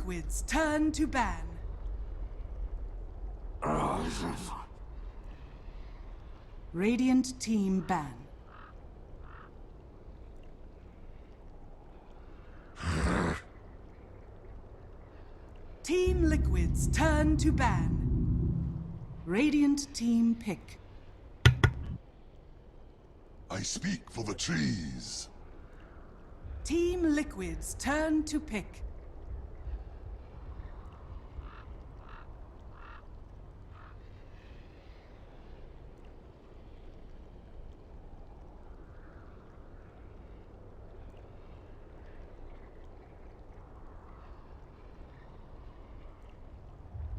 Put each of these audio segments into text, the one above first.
Liquid's turn to ban. Radiant team ban. Team Liquid's turn to ban. Radiant team pick. I speak for the trees. Team Liquid's turn to pick.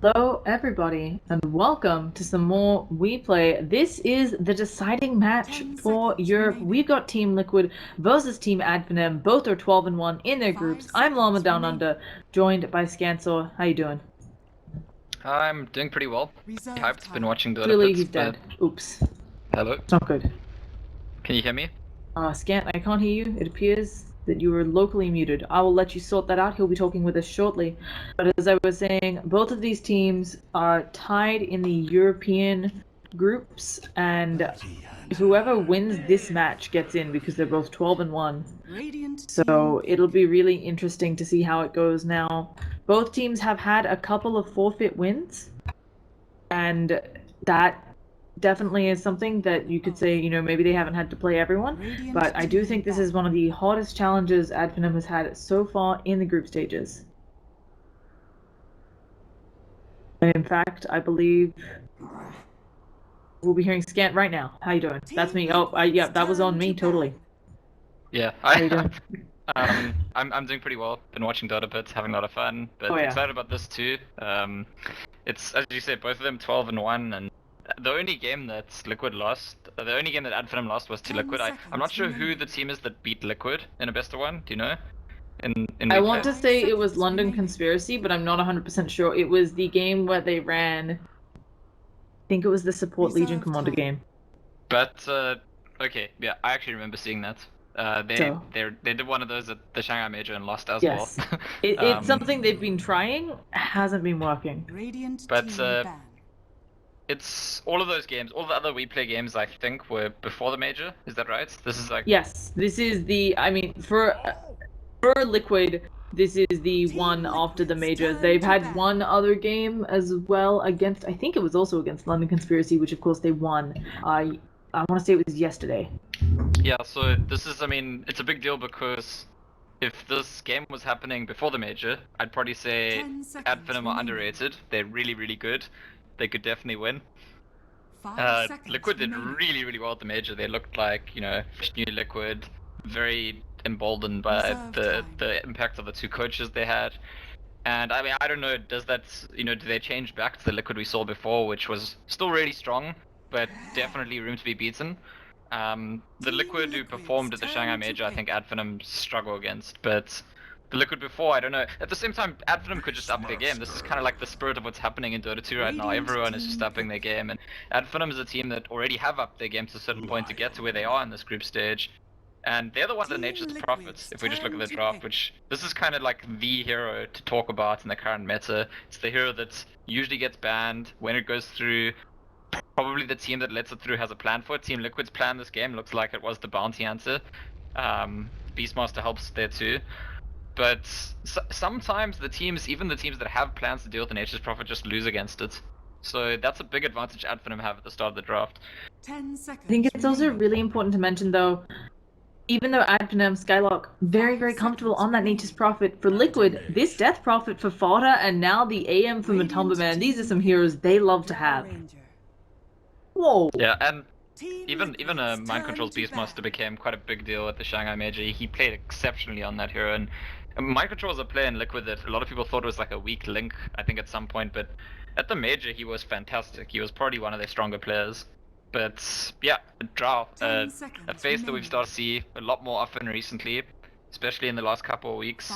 Hello everybody and welcome to some more WePlay. This is the deciding match for Europe. We've got Team Liquid versus Team Finem. Both are 12-1 in their groups. I'm Llama Down Under, joined by Scansor. How you doing? I'm doing pretty well. Hyped, been watching Dota. Clearly he's dead. Oops. Hello? It's not good. Can you hear me? Scant, I can't hear you. It appears that you were locally muted. I will let you sort that out. He'll be talking with us shortly. But as I was saying, both of these teams are tied in the European groups, and whoever wins this match gets in because they're both 12-1. So it'll be really interesting to see how it goes now. Both teams have had a couple of forfeit wins, and that definitely is something that you could say, you know, maybe they haven't had to play everyone, but I do think this is one of the hardest challenges Finem has had so far in the group stages. And in fact, I believe we'll be hearing Scant right now. How you doing? That's me. Oh, yeah, that was on me, totally. Yeah, How you doing? I'm doing pretty well. Been watching Dota bits, having a lot of fun, but excited about this too. It's, as you said, both of them 12-1, and the only game that Liquid lost, the only game that Finem lost was to Liquid. I'm not sure who the team is that beat Liquid in a best of one. Do you know? In I want to say it was London Conspiracy, but I'm not 100% sure. It was the game where they ran, I think it was the Support Legion Commander game. But okay, yeah, I actually remember seeing that. They did one of those at the Shanghai Major and lost as well. It's something they've been trying, hasn't been working. But it's all of those games, all the other WePlay games, I think, were before the major. Is that right? This is like... Yes, this is the, I mean, for Liquid, this is the one after the major. They've had one other game as well against, I think it was also against London Conspiracy, which of course they won. I want to say it was yesterday. Yeah, so this is, I mean, it's a big deal because if this game was happening before the major, I'd probably say Finem are underrated. They're really, really good. They could definitely win. Liquid did really, really well at the major. They looked like, you know, new Liquid, very emboldened by the impact of the two coaches they had. And I mean, I don't know, does that, you know, do they change back to the Liquid we saw before, which was still really strong, but definitely room to be beaten? The Liquid who performed at the Shanghai Major, I think Finem struggle against, but the Liquid before, I don't know. At the same time, Finem could just up their game. This is kind of like the spirit of what's happening in Dota 2 right now. Everyone is just upping their game, and Finem is a team that already have upped their game to a certain point to get to where they are in this group stage. And they're the ones that nature's prophets, if we just look at the draft, which this is kind of like the hero to talk about in the current meta. It's the hero that usually gets banned when it goes through. Probably the team that lets it through has a plan for it. Team Liquid's plan this game looks like it was the bounty hunter. Beastmaster helps there too. But sometimes the teams, even the teams that have plans to deal with the Nature's Prophet, just lose against it. So that's a big advantage Finem have at the start of the draft. 10 seconds. I think it's also really important to mention, though, even though Finem, Skylark, very, very comfortable on that Nature's Prophet, for Liquid, this Death Prophet for Fodder, and now the AM for Matumba Man, these are some heroes they love to have. Whoa! Yeah, and even Mind Control's Beastmaster became quite a big deal at the Shanghai Major. He played exceptionally on that hero, and Mind Control is a player in Liquid that a lot of people thought was like a weak link, I think, at some point, but at the Major he was fantastic. He was probably one of their stronger players. But yeah, Drow, a face that we've started to see a lot more often recently, especially in the last couple of weeks.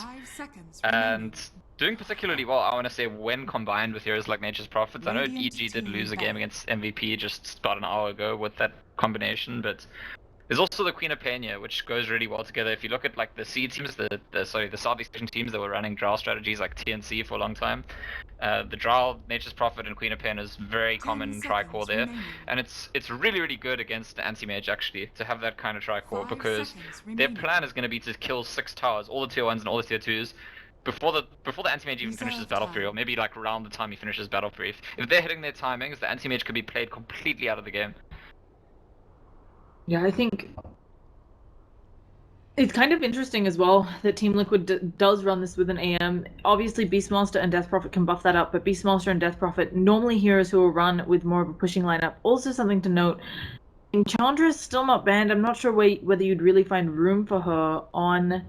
And doing particularly well, I want to say, when combined with heroes like Nature's Prophets. I know EG did lose a game against MVP just about an hour ago with that combination, but There's also the Queen of Pena, which goes really well together. If you look at like the C teams, the Southeast Asian teams that were running Drow strategies like TNC for a long time, the Drow, Nature's Prophet, and Queen of Pena is very 10 common tri-core seconds there, remaining. and it's really really good against the anti-mage actually to have that kind of tri-core 5 because seconds their remaining. plan is going to be to kill 6 towers, all the tier 1s and all the tier 2s. Before the anti-mage even finishes Reserve Battle time. Fury, or maybe like around the time he finishes Battle Fury. If they're hitting their timings, the anti-mage could be played completely out of the game. Yeah, I think it's kind of interesting as well that Team Liquid does run this with an AM. Obviously, Beastmaster and Death Prophet can buff that up, but Beastmaster and Death Prophet, normally heroes who will run with more of a pushing lineup. Also, something to note, Enchantress still not banned. I'm not sure whether you'd really find room for her on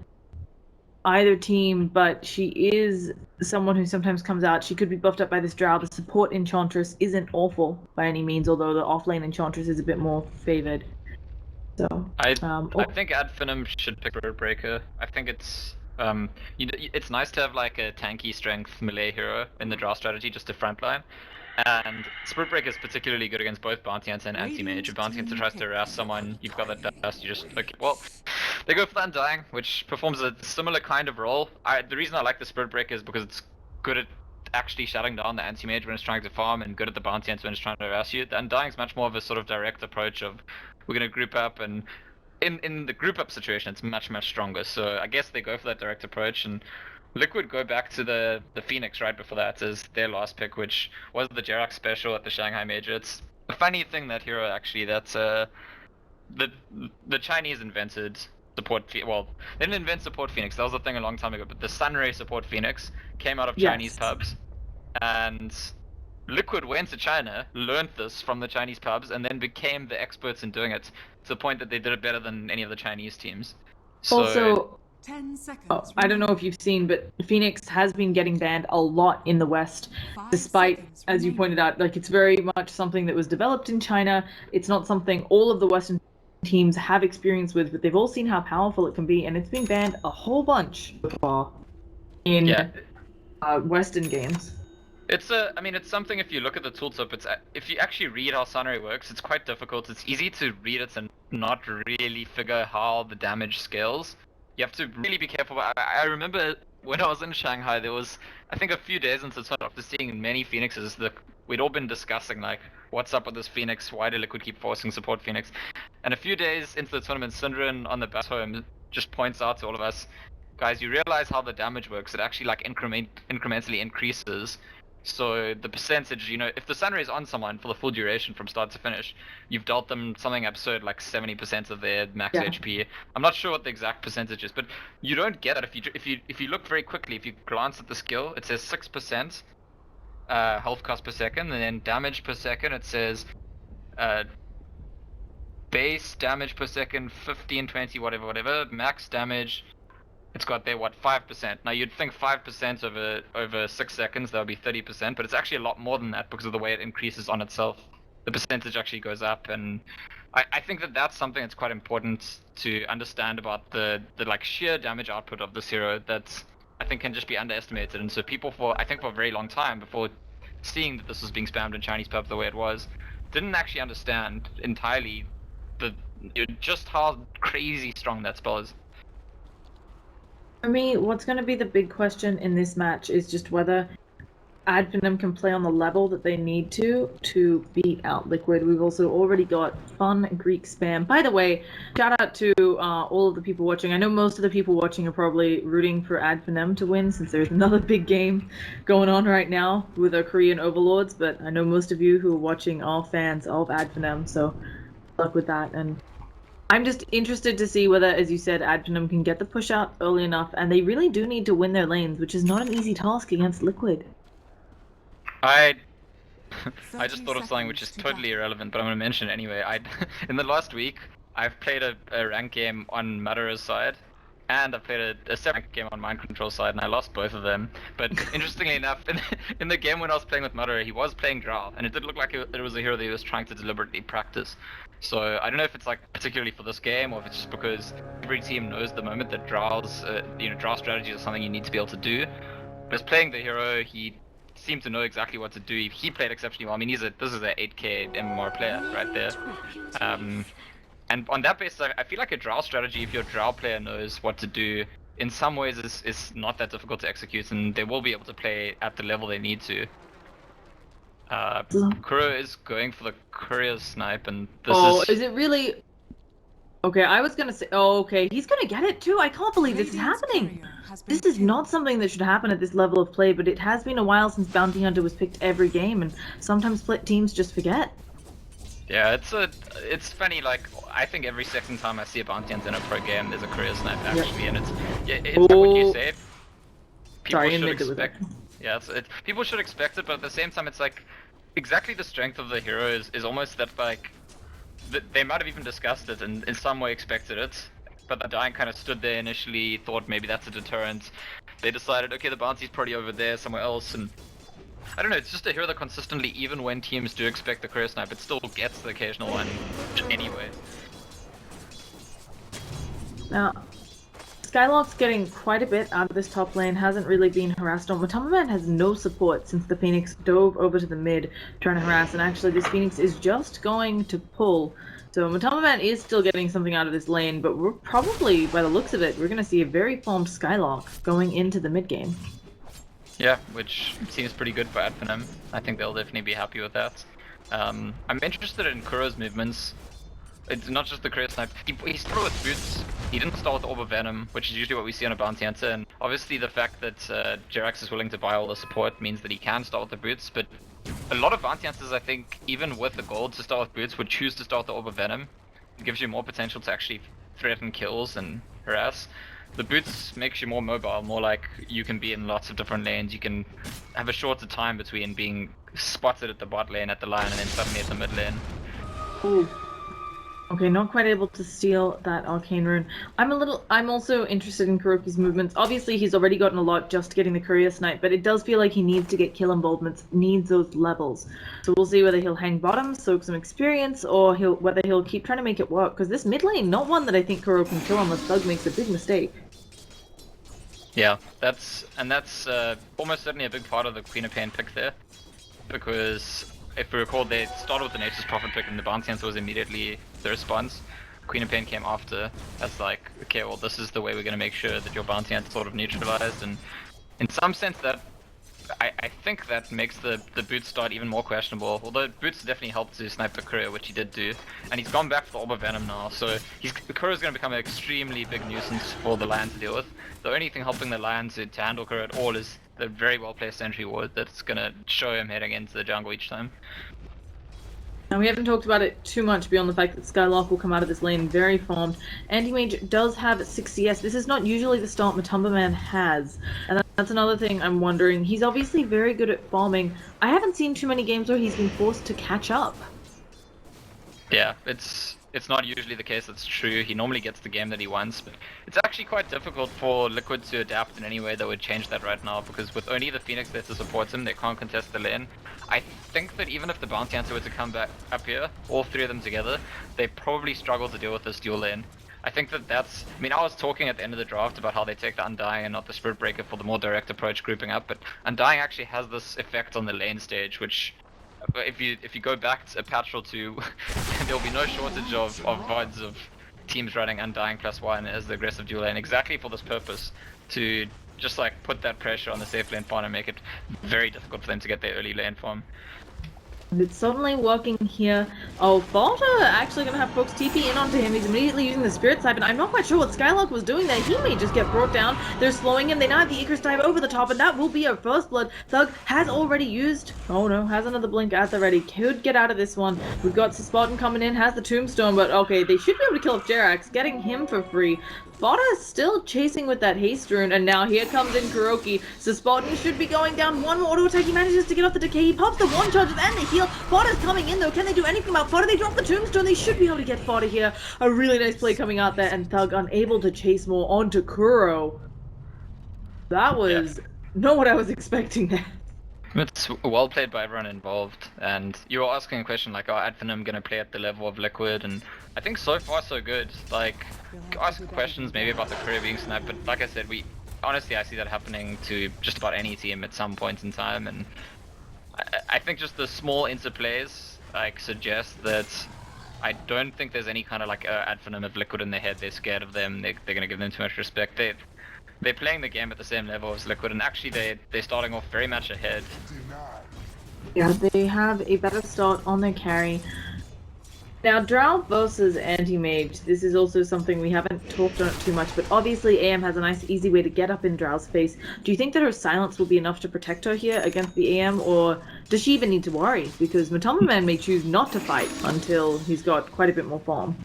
either team, but she is someone who sometimes comes out. She could be buffed up by this Drow. The support Enchantress isn't awful by any means, although the offlane Enchantress is a bit more favored. So, I think Finem should pick Roadbreaker. I think it's it's nice to have like a tanky strength melee hero in the draw strategy just to frontline. And Spiritbreaker is particularly good against both Bounty Hunter and Anti-Mage. If Bounty Hunter tries to harass someone, you've got that dust, you just, okay, well, they go for the Undying, which performs a similar kind of role. The reason I like the Spiritbreaker is because it's good at actually shutting down the Anti-Mage when it's trying to farm, and good at the Bounty Hunter when it's trying to harass you. The Undying is much more of a sort of direct approach of, we're going to group up, and in the group up situation, it's much stronger. So I guess they go for that direct approach, and Liquid go back to the Phoenix right before that as their last pick, which was the Jerax special at the Shanghai Major. It's a funny thing, that hero actually, that's the Chinese invented support. Well, they didn't invent support Phoenix. That was a thing a long time ago. But the Sunray support Phoenix came out of Chinese pubs, and Liquid went to China, learned this from the Chinese pubs, and then became the experts in doing it to the point that they did it better than any of the Chinese teams. So, also, 10 seconds. I don't know if you've seen, but Phoenix has been getting banned a lot in the West, 5 despite, seconds as you remaining. pointed out, like it's very much something that was developed in China. It's not something all of the Western teams have experience with, but they've all seen how powerful it can be, and it's been banned a whole bunch before in Western games. I mean, it's something. If you look at the tooltip, if you actually read how Sunray works, it's quite difficult. It's easy to read it and not really figure how the damage scales. You have to really be careful. I remember when I was in Shanghai, there was, I think, a few days into the tournament, after seeing many Phoenixes, we'd all been discussing like, what's up with this Phoenix? Why do Liquid keep forcing support Phoenix? And a few days into the tournament, Syndran on the bat home just points out to all of us, guys, you realize how the damage works. It actually like incrementally increases. So the percentage, if the Sunray is on someone for the full duration from start to finish, you've dealt them something absurd like 70% of their max HP. I'm not sure what the exact percentage is, but you don't get that if you look very quickly. If you glance at the skill, it says 6% health cost per second, and then damage per second it says base damage per second 15, 20, whatever, max damage. It's got there 5%. Now you'd think 5% over 6 seconds, that would be 30%, but it's actually a lot more than that because of the way it increases on itself. The percentage actually goes up, and I think that's something that's quite important to understand about the like sheer damage output of this hero that I think can just be underestimated. And so people for a very long time before seeing that this was being spammed in Chinese pubs the way it was, didn't actually understand entirely just how crazy strong that spell is. For me, what's going to be the big question in this match is just whether Finem can play on the level that they need to beat out Liquid. We've also already got fun Greek spam. By the way, shout out to all of the people watching. I know most of the people watching are probably rooting for Finem to win, since there's another big game going on right now with our Korean overlords, but I know most of you who are watching are fans of Finem, so good luck with that. And I'm just interested to see whether, as you said, Finem can get the push out early enough, and they really do need to win their lanes, which is not an easy task against Liquid. I just thought of something which is totally irrelevant, but I'm going to mention it anyway. In the last week, I've played a ranked game on Madara's side, and I played a separate ranked game on Mind Control side, and I lost both of them. But interestingly enough, in the game when I was playing with Madara, he was playing Drow, and it did look like it was a hero that he was trying to deliberately practice. So I don't know if it's like particularly for this game, or if it's just because every team knows the moment that Drows, Drow strategies are something you need to be able to do. But as playing the hero, he seemed to know exactly what to do. He played exceptionally well. I mean, this is a 8K MMR player right there. And on that basis, I feel like a Drow strategy, if your Drow player knows what to do, in some ways is not that difficult to execute, and they will be able to play at the level they need to. Kuro is going for the courier snipe, and this is it really? Okay, I was gonna say, oh, okay, he's gonna get it too. I can't believe this is happening. This is not something that should happen at this level of play, but it has been a while since Bounty Hunter was picked every game, and sometimes teams just forget. Yeah, it's funny. Like I think every second time I see a Bounty Hunter in a pro game, there's a courier snipe actually, and it's like what you say. People should expect. Yeah, people should expect it, but at the same time, it's like exactly the strength of the hero is almost that like. They might have even discussed it and in some way expected it, but Undying kind of stood there initially, thought maybe that's a deterrent. They decided, okay, the bounty's probably over there somewhere else, and I don't know, it's just a hero that consistently, even when teams do expect the courier snipe, it still gets the occasional one anyway. Now, Skylark's getting quite a bit out of this top lane, hasn't really been harassed on. Matumbaman has no support since the Phoenix dove over to the mid trying to harass, and actually this Phoenix is just going to pull. So Matumbaman is still getting something out of this lane, but we're probably, by the looks of it, we're going to see a very formed Skylark going into the mid game. Yeah, which seems pretty good for Finem. I think they'll definitely be happy with that. I'm interested in Kuro's movements. It's not just the courier snipe. He started with boots. He didn't start with Orb of Venom, which is usually what we see on a Bounty Hunter. And obviously the fact that Jerax is willing to buy all the support means that he can start with the boots. But a lot of Bounty Hunters, I think, even with the gold to start with boots, would choose to start with the Orb of Venom. It gives you more potential to actually threaten kills and harass. The boots makes you more mobile, more like you can be in lots of different lanes. You can have a shorter time between being spotted at the bot lane, at the line, and then suddenly at the mid lane. Ooh. Okay, not quite able to steal that arcane rune. I'm also interested in Kuroki's movements. Obviously, he's already gotten a lot just getting the courier snipe, but it does feel like he needs to get kill involvements, needs those levels. So we'll see whether he'll hang bottom, soak some experience, or whether he'll keep trying to make it work. Because this mid lane, not one that I think Kuro can kill unless Thug makes a big mistake. Yeah, that's almost certainly a big part of the Queen of Pain pick there, because if we recall, they started with the Nature's Prophet pick and the Bounty Hunter was immediately the response. Queen of Pain came after as like, okay, well this is the way we're going to make sure that your Bounty Hunter sort of neutralized, and in some sense that, I think that makes the boots start even more questionable, although boots definitely helped to snipe the courier, which he did do, and he's gone back for the Orb of Venom now, so the courier is going to become an extremely big nuisance for the Lion to deal with. The only thing helping the Lion to handle courier at all is the very well placed sentry ward that's going to show him heading into the jungle each time. Now, we haven't talked about it too much beyond the fact that Skylark will come out of this lane very formed. Anti-Mage does have 6 CS. This is not usually the start Matumbaman has. And that's another thing I'm wondering. He's obviously very good at farming. I haven't seen too many games where he's been forced to catch up. Yeah, it's not usually the case, that's true. He normally gets the game that he wants, but it's actually quite difficult for Liquid to adapt in any way that would change that right now, because with only the Phoenix there to support him, they can't contest the lane. I think that even if the Bounty Hunter were to come back up here, all three of them together, they probably struggle to deal with this dual lane. I think that's... I mean, I was talking at the end of the draft about how they take the Undying and not the Spirit Breaker for the more direct approach grouping up, but Undying actually has this effect on the lane stage, which... If you go back a patch or two, there'll be no shortage of VODs of teams running Undying +1 as the aggressive dual lane, exactly for this purpose, to just like put that pressure on the safe lane farm and make it very difficult for them to get their early lane farm. It's suddenly working here. Oh, Falter actually going to have folks TP in onto him. He's immediately using the Spirit Siphon. I'm not quite sure what Skylark was doing there. He may just get brought down. They're slowing him. They now have the Icarus dive over the top, and that will be a first blood. Thug has already used... Oh no, has another blink at the ready. Could get out of this one. We've got Spartan coming in, has the Tombstone, but okay, they should be able to kill off Jerax, getting him for free. Fodda is still chasing with that haste rune, and now here comes in Kuroki. So Spartan should be going down. One more auto attack. He manages to get off the decay. He pops the one charge and the heal. Fodda's coming in though. Can they do anything about Fodda? They drop the Tombstone. They should be able to get Fodda here. A really nice play coming out there, and Thug unable to chase more onto Kuro. That was not what I was expecting there. It's well played by everyone involved, and you were asking a question like, are Finem gonna play at the level of Liquid, and I think so far so good. Like, ask questions maybe about the career being sniped, but like I said, honestly I see that happening to just about any team at some point in time, and I think just the small interplays like suggest that I don't think there's any kind of like ad Finem of Liquid in their head. They're scared of them. They're gonna give them too much respect. They're playing the game at the same level as Liquid, and actually they're starting off very much ahead. Yeah, they have a better start on their carry. Now, Drow versus Anti-Mage, this is also something we haven't talked on it too much, but obviously AM has a nice easy way to get up in Drow's face. Do you think that her silence will be enough to protect her here against the AM, or does she even need to worry? Because Matombaman may choose not to fight until he's got quite a bit more farm.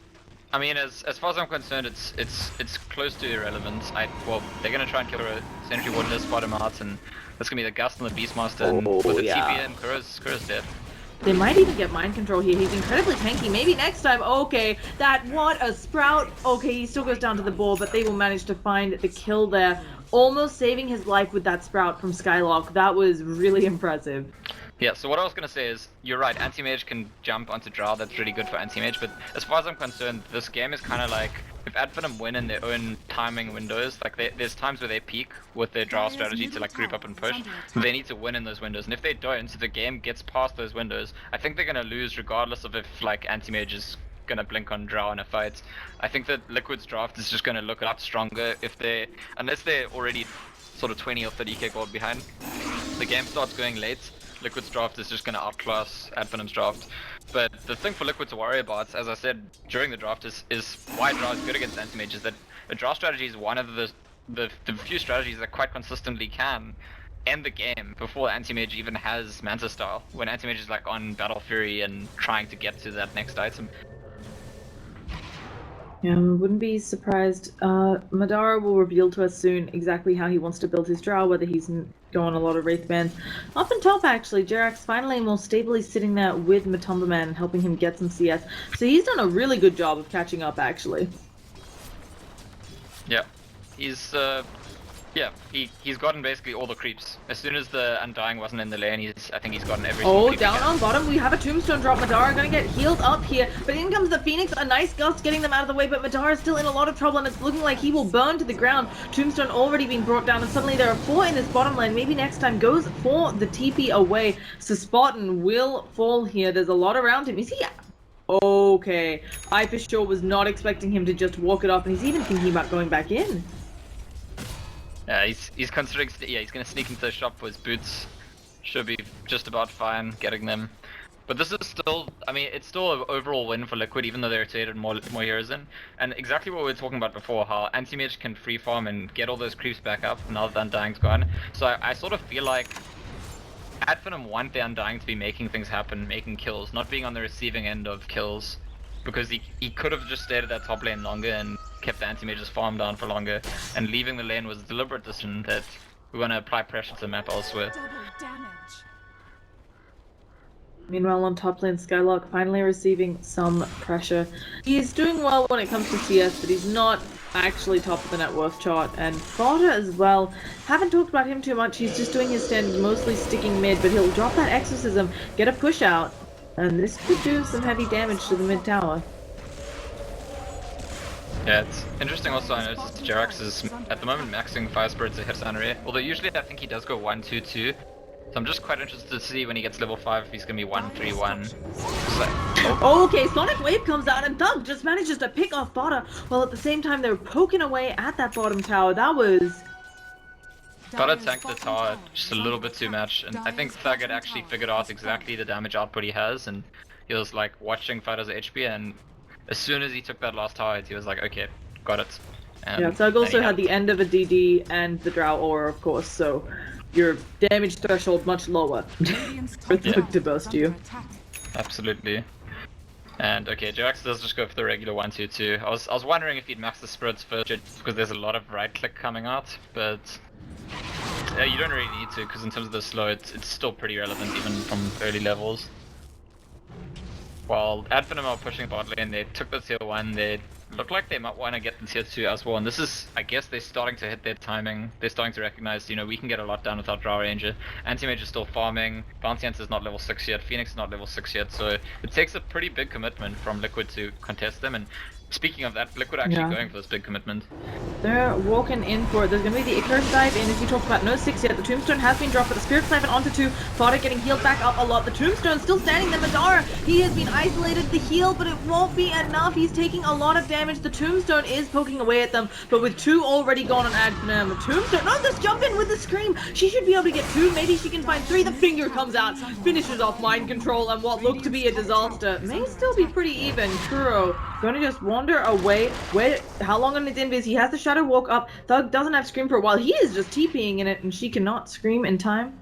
I mean, as far as I'm concerned, it's close to irrelevant. Well, they're gonna try and kill her Sentry Warden, spot him out, and that's gonna be the Gust and the Beastmaster, and with the TP in, Kura's dead. They might even get mind control here. He's incredibly tanky. Maybe next time. Okay, what a sprout. Okay, he still goes down to the ball, but they will manage to find the kill there. Almost saving his life with that sprout from Skylock. That was really impressive. Yeah, so what I was going to say is, you're right, Anti-Mage can jump onto Drow, that's really good for Anti-Mage, but as far as I'm concerned, this game is kind of like, if ad Finem win in their own timing windows, like there's times where they peak with their Drow strategy to like group up and push, they need to win in those windows, and if they don't, so the game gets past those windows, I think they're going to lose regardless of if like Anti-Mage is going to blink on Drow in a fight. I think that Liquid's draft is just going to look a lot stronger unless they're already sort of 20 or 30k gold behind, the game starts going late, Liquid's draft is just going to outclass ad Finem's draft. But the thing for Liquid to worry about, as I said during the draft, is why Drow is good against Anti-Mage, is that a draw strategy is one of the few strategies that quite consistently can end the game before Anti-Mage even has Manta style, when Anti-Mage is like on Battle Fury and trying to get to that next item. Yeah, wouldn't be surprised. Madara will reveal to us soon exactly how he wants to build his Drow, whether he's going a lot of Wraith Bands. Up on top, actually, Jerax finally more stably sitting there with Matombaman and helping him get some CS. So he's done a really good job of catching up, actually. Yeah, he's gotten basically all the creeps. As soon as the Undying wasn't in the lane, I think he's gotten every single creep. Oh, down on bottom, we have a Tombstone drop. Madara gonna get healed up here, but in comes the Phoenix, a nice gust getting them out of the way, but Madara's still in a lot of trouble, and it's looking like he will burn to the ground. Tombstone already being brought down, and suddenly there are 4 in this bottom lane. Maybe next time goes for the TP away, so Spartan will fall here. There's a lot around him. Is he... Okay, I for sure was not expecting him to just walk it off, and he's even thinking about going back in. Yeah, he's considering. Yeah, he's gonna sneak into the shop for his boots. Should be just about fine getting them. But this is still, I mean, it's still an overall win for Liquid, even though they rotated more heroes in. And exactly what we were talking about before, how Anti-Mage can free farm and get all those creeps back up now that Undying's gone. So I sort of feel like ad Finem want the Undying to be making things happen, making kills, not being on the receiving end of kills. Because he could have just stayed at that top lane longer and kept the Anti-Mage's farm down for longer, and leaving the lane was a deliberate decision that we want to apply pressure to the map elsewhere. Meanwhile, on top lane, Skylock finally receiving some pressure. He is doing well when it comes to CS, but he's not actually top of the net worth chart. And Dota as well. Haven't talked about him too much. He's just doing his standard, mostly sticking mid, but he'll drop that Exorcism, get a push out, and this could do some heavy damage to the mid tower. Yeah, it's interesting also, I noticed Jerax is at the moment maxing Fire Spirits ahead of Sunray, although usually I think he does go 1-2-2. So I'm just quite interested to see when he gets level 5 if he's going to be 1-3-1. Okay, Sonic Wave comes out and Thug just manages to pick off Dota, while at the same time they're poking away at that bottom tower. That was... Dota tanked the tower just a little bit too much, and I think Thug had actually figured out exactly the damage output he has, and he was like watching Fighter's HP, and as soon as he took that last tower, he was like, okay, got it. Yeah, Thug also had the end of a DD and the Drow Aura, of course, so your damage threshold much lower for Thug to burst you. Absolutely. And okay, Jerax does just go for the regular 1-2-2. I was wondering if he'd max the spirits first, because there's a lot of right click coming out, but you don't really need to, because in terms of the slow, it's still pretty relevant even from early levels. While ad Finem are pushing bot lane, they took the tier 1, they look like they might want to get the tier 2 as well, and this is, I guess they're starting to hit their timing, they're starting to recognize, you know, we can get a lot done without Drow Ranger. Anti-Mage is still farming, Bounty Hunter is not level 6 yet, Phoenix is not level 6 yet, so it takes a pretty big commitment from Liquid to contest them, and Speaking of that, Liquid actually going for this big commitment. They're walking in for it. There's going to be the Icarus dive in, as you talked about. No 6 yet. The Tombstone has been dropped, but the Spirit Siphon onto 2. Fodder getting healed back up a lot. The Tombstone still standing there. Madara, he has been isolated. The heal, but it won't be enough. He's taking a lot of damage. The Tombstone is poking away at them, but with 2 already gone on Finem. Tombstone, no, just jump in with the Scream. She should be able to get 2. Maybe she can find 3. The finger comes out, finishes off Mind Control, and what looked to be a disaster may still be pretty even. Kuro going to just wander away. How long on his invis? He has the Shadow Walk up. Thug doesn't have Scream for a while. He is just TPing in it, and she cannot Scream in time.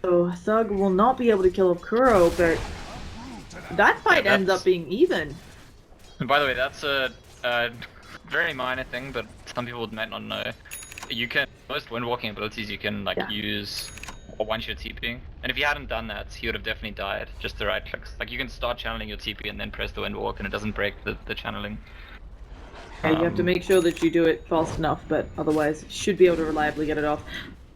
So Thug will not be able to kill Kuro, but that fight ends up being even. And by the way, that's a very minor thing, but some people might not know. You can, most windwalking abilities you can like use once you're TPing. And if you hadn't done that, he would have definitely died. Just the right clicks. Like you can start channeling your TP and then press the windwalk and it doesn't break the channeling. And you have to make sure that you do it fast enough, but otherwise should be able to reliably get it off.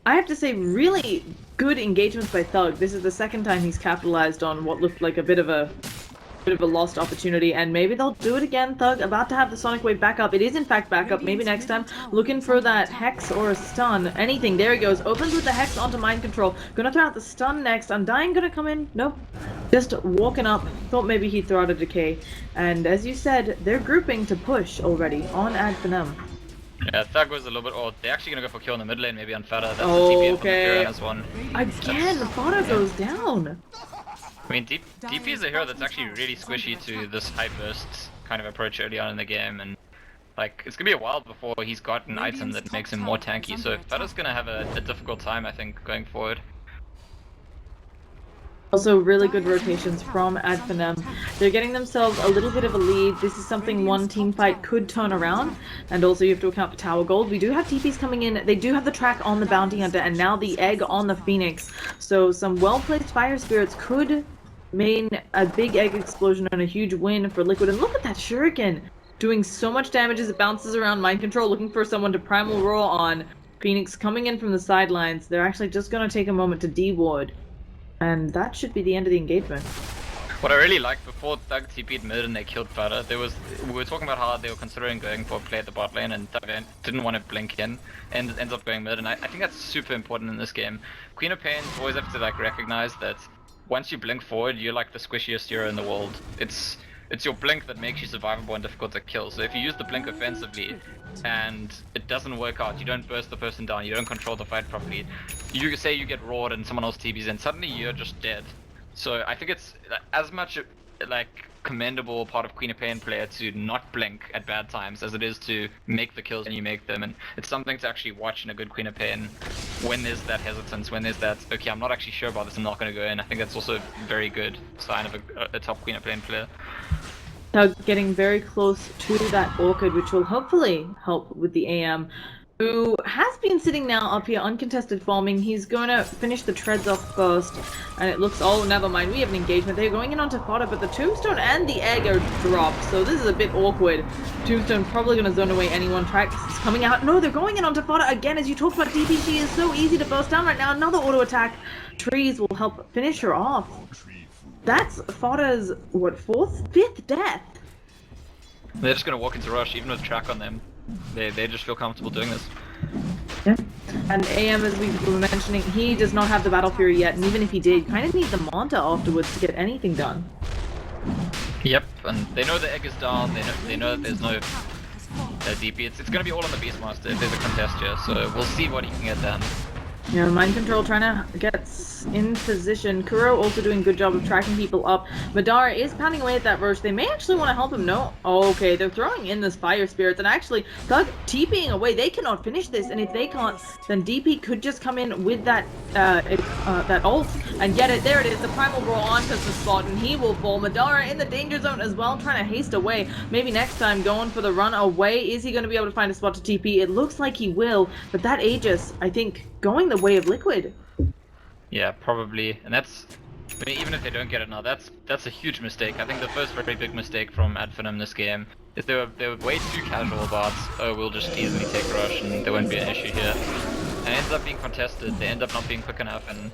I have to say, really good engagements by Thug. This is the second time he's capitalized on what looked like a bit of a lost opportunity, and maybe they'll do it again. Thug about to have the Sonic Wave back up. It is in fact back up. Maybe next time. Looking for that Hex or a stun. Anything. There he goes. Opens with the Hex onto Mind Control. Gonna throw out the stun next. Undying gonna come in. Nope. Just walking up. Thought maybe he'd throw out a Decay. And as you said, they're grouping to push already on Finem. Yeah, Thug was a little bit odd. They're actually gonna go for kill in the mid lane, maybe on Fada. That's the TP okay. on the one. Again, Fada goes down. I mean, DP is a hero that's actually really squishy to this high burst kind of approach early on in the game, and like it's gonna be a while before he's got an item that makes him more tanky. So Fada's gonna have a difficult time, I think, going forward. Also, really good rotations from Finem. They're getting themselves a little bit of a lead. This is something one team fight could turn around, and also you have to account for tower gold. We do have TPs coming in. They do have the track on the Bounty Hunter, and now the egg on the Phoenix. So some well-placed Fire Spirits could mean a big egg explosion and a huge win for Liquid. And look at that Shuriken! Doing so much damage as it bounces around Mind Control, looking for someone to Primal Roar on. Phoenix coming in from the sidelines. They're actually just going to take a moment to D-ward. And that should be the end of the engagement. What I really liked before Thug TP'd mid and they killed Fada, we were talking about how they were considering going for a play at the bot lane, and Thug didn't want to blink in and ends up going mid, and I think that's super important in this game. Queen of Pain always have to like recognize that once you blink forward, you're like the squishiest hero in the world. It's your blink that makes you survivable and difficult to kill. So if you use the blink offensively and it doesn't work out, you don't burst the person down, you don't control the fight properly, you say you get roared and someone else TPs in, suddenly you're just dead. So I think it's as much like commendable part of Queen of Pain player to not blink at bad times as it is to make the kills and you make them, and it's something to actually watch in a good Queen of Pain when there's that hesitance, when there's that, okay, I'm not actually sure about this, I'm not going to go in. I think that's also a very good sign of a top Queen of Pain player. Thug getting very close to that Orchid, which will hopefully help with the AM, who has been sitting now up here uncontested farming. He's going to finish the treads off first, and it looks, oh, never mind, we have an engagement. They're going in onto Fodder, but the Tombstone and the egg are dropped, so this is a bit awkward. Tombstone probably going to zone away anyone. Trax is coming out. No, they're going in onto Fodder again. As you talked about, DP, she is so easy to burst down right now. Another auto attack. Trees will help finish her off. That's Fodder's, what, fifth death? They're just going to walk into rush, even with track on them. They just feel comfortable doing this. Yeah. And AM, as we were mentioning, he does not have the Battle Fury yet, and even if he did, kind of needs the Manta afterwards to get anything done. Yep, and they know the egg is down, they know that there's no DP. It's going to be all on the Beastmaster if there's a contest here, so we'll see what he can get done. Yeah, Mind Control trying to get in position. Kuro also doing a good job of tracking people up. Madara is pounding away at that Roche. They may actually want to help him. No. Oh, okay, they're throwing in this Fire Spirits, and actually, Thug TPing away. They cannot finish this, and if they can't, then DP could just come in with that that ult and get it. There it is. The Primal Roar onto the spot, and he will fall. Madara in the danger zone as well, trying to haste away. Maybe next time going for the run away. Is he going to be able to find a spot to TP? It looks like he will, but that Aegis, I think, going the way of Liquid. Yeah, probably, and that's, I mean, even if they don't get it now, that's a huge mistake. I think the first very big mistake from Finem this game is they were way too casual about, oh, we'll just easily take rush and there won't be an issue here. and it ends up being contested. They end up not being quick enough, and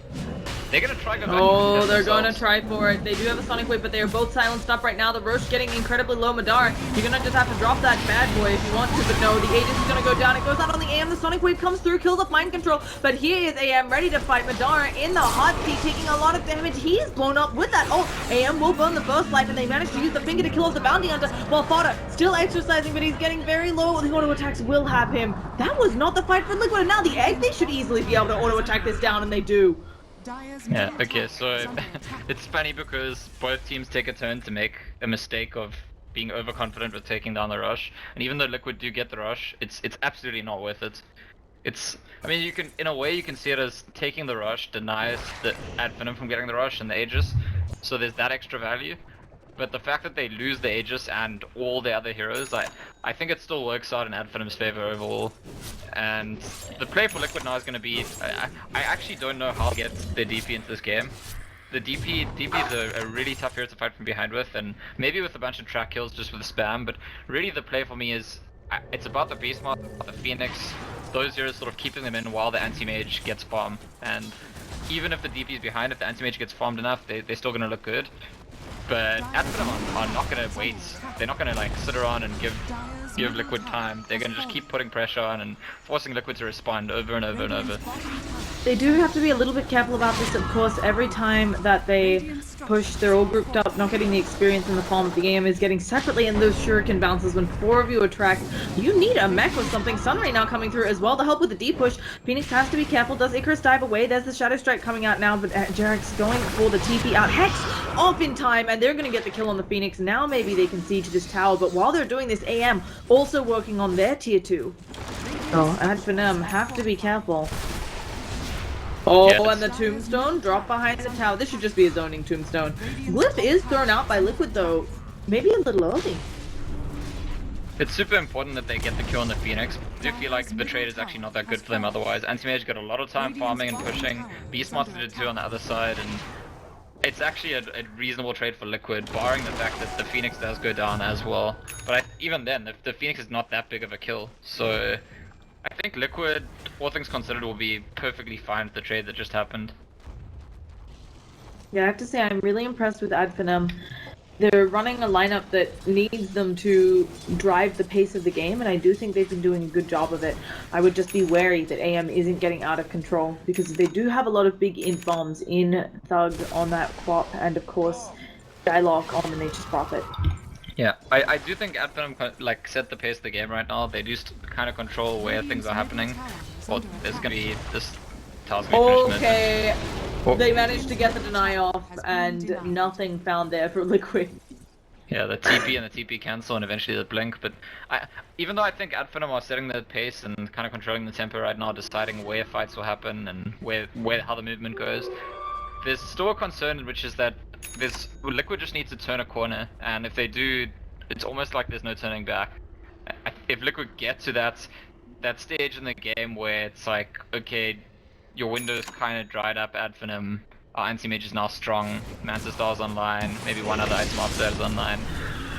they're gonna try go back. Oh, they're gonna try for it. They do have a Sonic Wave, but they are both silenced up right now. The Roche getting incredibly low. Madara, you're gonna just have to drop that bad boy if you want to, but no, the Aegis is gonna go down. It goes out on the AM. The Sonic Wave comes through, kills off Mind Control, but here is AM ready to fight. Madara in the hot seat, taking a lot of damage. He is blown up with that ult. AM will burn the first life, and they manage to use the finger to kill off the Bounty Hunter, while Fodder still exercising, but he's getting very low. The auto attacks will have him. That was not the fight for Liquid, and now the Egg, they should easily be able to auto attack this down, and they do. Yeah, okay, so it's funny because both teams take a turn to make a mistake of being overconfident with taking down the rush, and even though Liquid do get the rush, it's absolutely not worth it. I mean, you can, in a way, you can see it as taking the rush denies the Finem from getting the rush and the Aegis, so there's that extra value. But the fact that they lose the Aegis and all the other heroes, I think it still works out in Finem's favor overall. And the play for Liquid now is going to be, I actually don't know how to get the DP into this game. The DP is a really tough hero to fight from behind with, and maybe with a bunch of track kills just with the spam, but really the play for me is, it's about the Beastmaster, the Phoenix, those heroes sort of keeping them in while the anti-mage gets farm. And even if the DP is behind, if the anti-mage gets farmed enough, they're still going to look good. But Finem are not going to wait. They're not going to like sit around and give Liquid time. They're going to just keep putting pressure on and forcing Liquid to respond over and over and over. They do have to be a little bit careful about this, of course. Every time that they push, they're all grouped up, not getting the experience in the form of the game is getting separately in those shuriken bounces. When 4 of you are tracked, you need a mech or something. Sunray now coming through as well to help with the D push. Phoenix has to be careful. Does Icarus dive away? There's the Shadow Strike coming out now, but Jarek's going for the TP out. Hex off in time, and they're going to get the kill on the Phoenix. Now maybe they can siege this tower, but while they're doing this, AM also working on their tier 2. Oh, Finem have to be careful. Oh, yes. And the tombstone drop behind the tower. This should just be a zoning tombstone. Glyph is thrown out by Liquid though, maybe a little early. It's super important that they get the kill on the Phoenix. I do feel like the trade is actually not that good for them otherwise. Anti-Mage got a lot of time farming and pushing. Beastmaster did too on the other side, and it's actually a reasonable trade for Liquid, barring the fact that the Phoenix does go down as well. But even then, the Phoenix is not that big of a kill, so I think Liquid, all things considered, will be perfectly fine with the trade that just happened. Yeah, I have to say I'm really impressed with Finem. They're running a lineup that needs them to drive the pace of the game, and I do think they've been doing a good job of it. I would just be wary that AM isn't getting out of control, because they do have a lot of big int bombs in Thug on that Quap, and of course Skylock on the Nature's Prophet. Yeah, I do think Finem like set the pace of the game right now. They do kind of control where things are happening. Well, there's gonna be this task. Okay, they managed to get the deny off, and nothing found there for Liquid. Yeah, the TP and the TP cancel, and eventually the blink. But even though I think Finem are setting the pace and kind of controlling the tempo right now, deciding where fights will happen and how the movement goes, there's still a concern, which is that Liquid just needs to turn a corner, and if they do, it's almost like there's no turning back. If Liquid get to that stage in the game where it's like, okay, your window's kind of dried up, Finem, our anti-mage is now strong, Mantis Star's online, maybe one other item after that is online.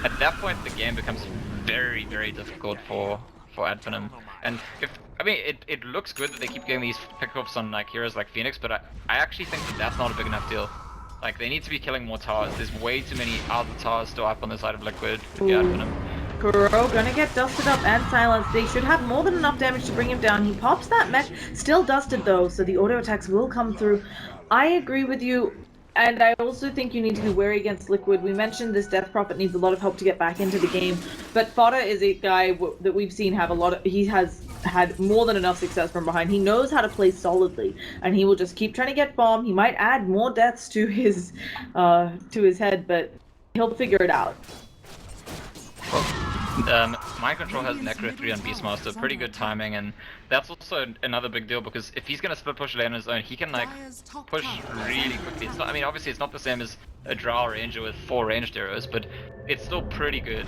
At that point, the game becomes very, very difficult for Finem. And it looks good that they keep getting these pickups on like heroes like Phoenix, but I actually think that that's not a big enough deal. Like, they need to be killing more towers. There's way too many other towers still up on the side of Liquid to get Finem. Kuro gonna get dusted up and silenced. They should have more than enough damage to bring him down. He pops that mech, still dusted though, so the auto attacks will come through. I agree with you, and I also think you need to be wary against Liquid. We mentioned this Death Prophet needs a lot of help to get back into the game, but Fodder is a guy that we've seen have he has had more than enough success from behind. He knows how to play solidly, and he will just keep trying to get bomb. He might add more deaths to his head, but he'll figure it out. Mind Control has Necro 3 on Beastmaster, pretty good timing, and that's also another big deal because if he's gonna split push lane on his own, he can like push really quickly. It's not, I mean, obviously it's not the same as a Drow Ranger with 4 ranged arrows, but it's still pretty good.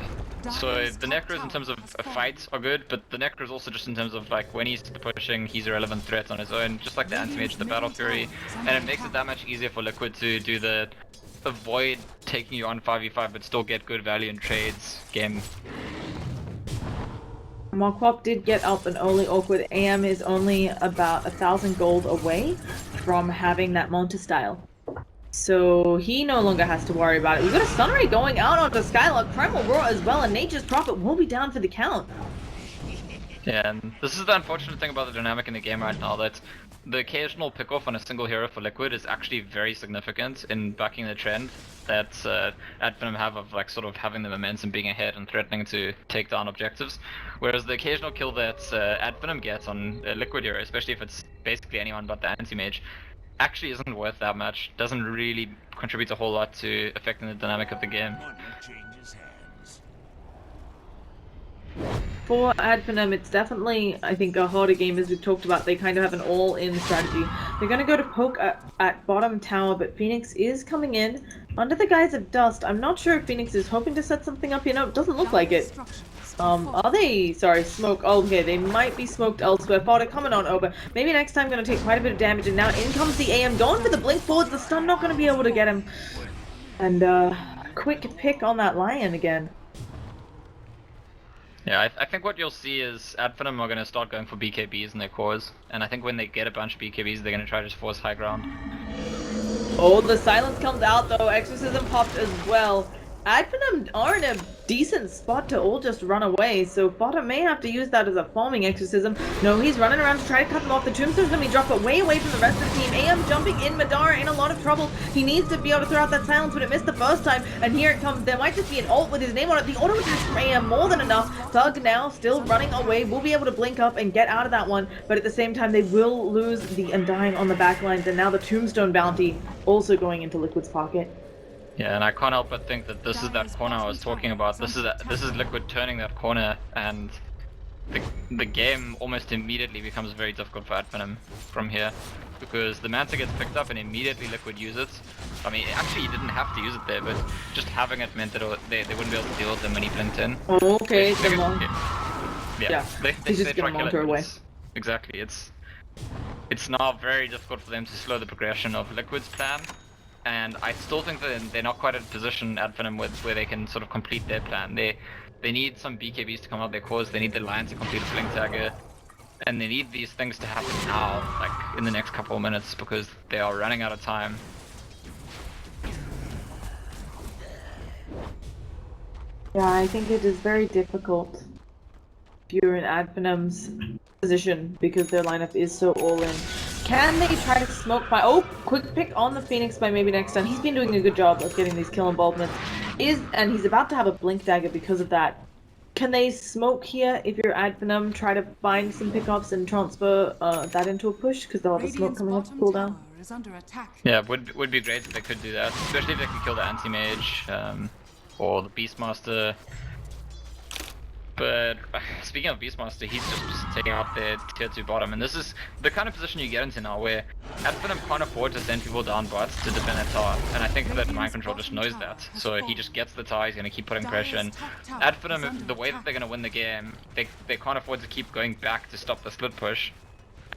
So the Necros in terms of fights are good, but the Necros also just in terms of like when he's pushing, he's a relevant threat on his own, just like the Anti-Mage, the Battle Fury, and it makes it that much easier for Liquid to do the avoid taking you on 5v5 but still get good value in trades game. Marquardt did get up an early awkward. AM is only about 1,000 gold away from having that Monta style. So he no longer has to worry about it. We've got a Sunray going out onto Skylark, Primal Roar as well, and Nature's Prophet will be down for the count. Yeah, and this is the unfortunate thing about the dynamic in the game right now, that the occasional pick-off on a single hero for Liquid is actually very significant in backing the trend that Finem have of like sort of having the momentum, being ahead and threatening to take down objectives. Whereas the occasional kill that Finem gets on a Liquid hero, especially if it's basically anyone but the anti-mage, actually isn't worth that much, doesn't really contribute a whole lot to affecting the dynamic of the game. For Finem, it's definitely, I think, a harder game. As we've talked about, they kind of have an all-in strategy. They're going to go to poke at bottom tower, but Phoenix is coming in under the guise of dust. I'm not sure if Phoenix is hoping to set something up here. No, it doesn't look like it. Are they? Sorry, smoke. Oh, okay, they might be smoked elsewhere. Fodder coming on over. Maybe next time going to take quite a bit of damage, and now in comes the AM, going for the blink forwards. The stun not going to be able to get him. And, quick pick on that Lion again. Yeah, I think what you'll see is Finem are going to start going for BKBs in their cores, and I think when they get a bunch of BKBs, they're going to try to just force high ground. Oh, the silence comes out though. Exorcism popped as well. Finem are in a decent spot to all just run away, so Fodder may have to use that as a farming exorcism. No, he's running around to try to cut them off. The Tombstone's gonna be dropped, but way away from the rest of the team. AM jumping in, Madara in a lot of trouble. He needs to be able to throw out that silence, but it missed the first time, and here it comes. There might just be an ult with his name on it. The auto attacks from AM, more than enough. Thug now still running away, will be able to blink up and get out of that one, but at the same time they will lose the Undying on the backlines, and now the Tombstone bounty also going into Liquid's pocket. Yeah, and I can't help but think that this is that corner I was talking about. This is Liquid turning that corner, and the game almost immediately becomes very difficult for Finem from here, because the Manta gets picked up and immediately Liquid use it. I mean, actually he didn't have to use it there, but just having it meant that they wouldn't be able to deal with him when he blinked in. Oh, okay, it's they, long. Yeah, he's just gonna monitor away. Exactly, it's now very difficult for them to slow the progression of Liquid's plan. And I still think that they're not quite at a position at Finem where they can sort of complete their plan. They need some BKBs to come out their cores, they need the Lion to complete a Blink Dagger, and they need these things to happen now, like in the next couple of minutes, because they are running out of time. Yeah, I think it is very difficult if you're in Finem's position, because their lineup is so all-in. Can they try to smoke by... Oh, quick pick on the Phoenix by maybe next time. He's been doing a good job of getting these kill involvements. And he's about to have a Blink Dagger because of that. Can they smoke here if you're Finem? Try to find some pickups and transfer that into a push, because they'll have a smoke coming up to cooldown. Yeah, would be great if they could do that, especially if they can kill the anti-mage or the Beastmaster. But speaking of Beastmaster, he's just taking out their tier 2 bottom, and this is the kind of position you get into now where Finem can't afford to send people down bots to defend that tower, and I think that Mind Control just knows that, so he just gets the tower, he's going to keep putting pressure in. Finem, the way that they're going to win the game, they can't afford to keep going back to stop the split push,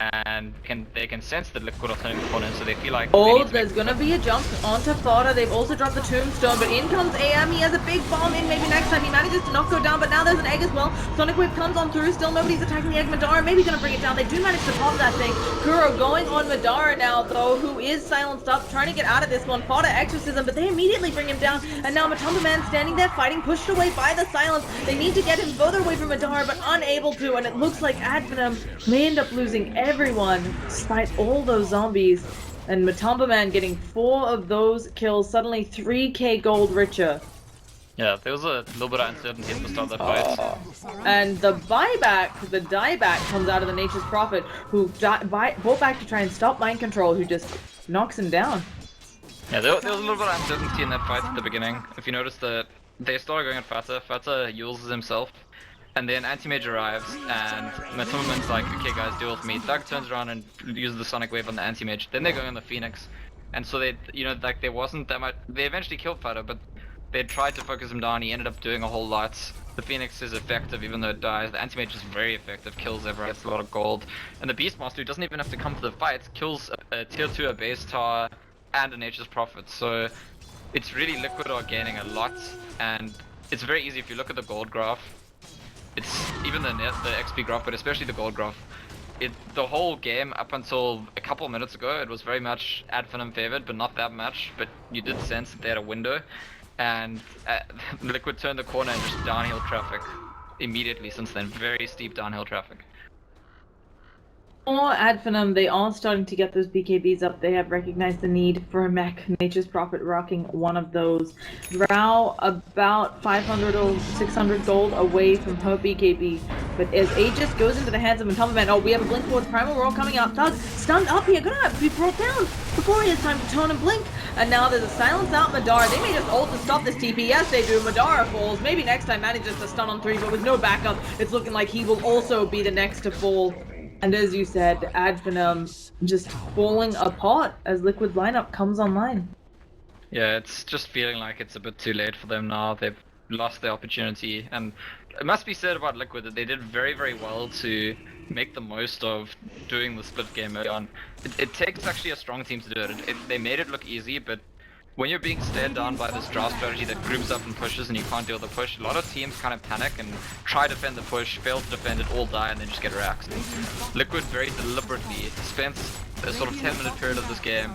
and they can sense that Liquid are turning the corner, so they feel like... Oh, there's gonna be a jump onto Fodder. They've also dropped the Tombstone, but in comes AM. He has a big bomb in. Maybe next time he manages to not go down, but now there's an egg as well. Sonic Wave comes on through. Still nobody's attacking the egg. Madara maybe gonna bring it down. They do manage to pop that thing. Kuro going on Madara now, though, who is silenced up, trying to get out of this one. Fodder Exorcism, but they immediately bring him down, and now Matumba Man standing there fighting, pushed away by the silence. They need to get him further away from Madara, but unable to, and it looks like Finem may end up losing everyone, despite all those zombies. And Matumba Man getting 4 of those kills, suddenly 3k gold richer. Yeah, there was a little bit of uncertainty at the start of that fight. And the dieback comes out of the Nature's Prophet, who bought back to try and stop Mind Control, who just knocks him down. Yeah, there was a little bit of uncertainty in that fight at the beginning. If you notice that they started going at Fata, Fata uses himself, and then Anti-Mage arrives, and Matumbaman's like, okay guys, deal with me. Thug turns around and uses the Sonic Wave on the Anti-Mage, then they're going on the Phoenix. And so they, you know, like there wasn't that much, they eventually killed Fata, but they tried to focus him down, he ended up doing a whole lot. The Phoenix is effective even though it dies, the Anti-Mage is very effective, kills everyone, gets a lot of gold. And the Beastmaster, who doesn't even have to come to the fight, kills a tier 2, a base tower, and a Nature's Prophet. So it's really Liquid are gaining a lot, and it's very easy if you look at the gold graph. it's even the XP graph, but especially the gold graph. The whole game up until a couple of minutes ago, it was very much Finem favored, but not that much. But you did sense that they had a window, and Liquid turned the corner and just downhill traffic immediately since then. Very steep downhill traffic. For Finem, they are starting to get those BKBs up. They have recognized the need for a mech. Nature's Prophet rocking one of those. Rao about 500 or 600 gold away from her BKB. But as Aegis goes into the hands of Entombment, oh, we have a blink towards Primal Roar coming out. Thug stunned up here, gonna be brought down before he has time to turn and blink. And now there's a silence out Madara. They may just ult to stop this TP. Yes, they do. Madara falls. Maybe next time manages to stun on 3, but with no backup, it's looking like he will also be the next to fall. And as you said, Finem just falling apart as Liquid's lineup comes online. Yeah, it's just feeling like it's a bit too late for them now. They've lost their opportunity, and it must be said about Liquid that they did very, very well to make the most of doing the split game early on. It takes actually a strong team to do it. They made it look easy, but when you're being stared down by this draft strategy that groups up and pushes and you can't deal with the push, a lot of teams kind of panic and try to defend the push, fail to defend it, all die, and then just get racked. Liquid very deliberately spent a sort of 10-minute period of this game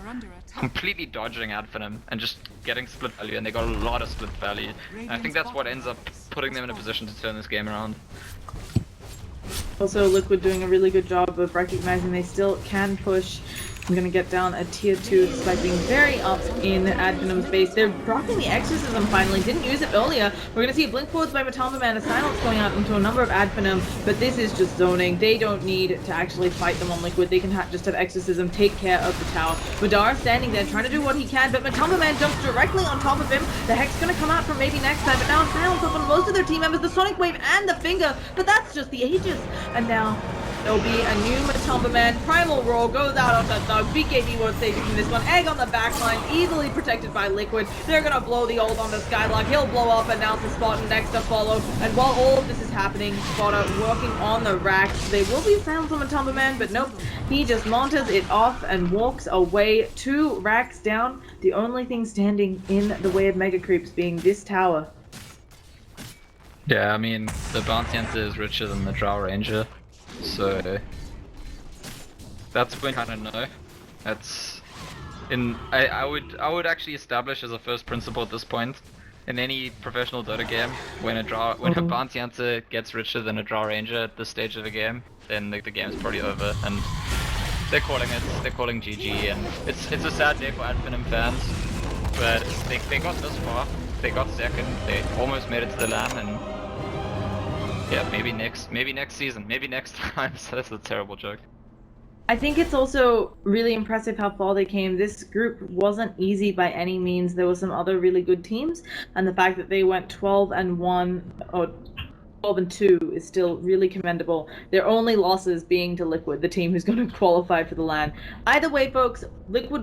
completely dodging Finem and just getting split value, and they got a lot of split value. And I think that's what ends up putting them in a position to turn this game around. Also, Liquid doing a really good job of recognizing they still can push. I'm gonna get down a tier 2 despite being very up in Finem base. They're rocking the Exorcism finally, didn't use it earlier. We're gonna see a blink forwards by Matalma, a silence going out into a number of Finem, but this is just zoning. They don't need to actually fight them on Liquid. They can just have Exorcism take care of the tower. Madara standing there trying to do what he can, but Matalma jumps directly on top of him. The Hex gonna come out from maybe next time, but now silence up on most of their team members, the Sonic Wave and the Finger, but that's just the Aegis. And now there'll be a new Matalma. Primal Roar goes out on the Thug. BKB won't save you from this one. Egg on the backline, easily protected by Liquid. They're gonna blow the ult on the Skylark. He'll blow up, announce the spot, and next to follow. And while all of this is happening, Spotter working on the racks. They will be silent on Matalma, but nope. He just monitors it off and walks away. 2 racks down. The only thing standing in the way of Mega Creeps being this tower. Yeah, I mean, the Bounty Hunter is richer than the Drow Ranger. So that's when I don't know. That's I would actually establish as a first principle at this point in any professional Dota game, when a Bounty Hunter gets richer than a Drow Ranger at this stage of the game, then the game's probably over, and they're calling GG, and it's a sad day for Finem fans, but they got this far, they got second, they almost made it to the LAN, and yeah, maybe next season, maybe next time. So that's a terrible joke. I think it's also really impressive how far they came. This group wasn't easy by any means. There were some other really good teams, and the fact that they went 12-1 or 12-2 is still really commendable. Their only losses being to Liquid, the team who's going to qualify for the LAN. Either way, folks, Liquid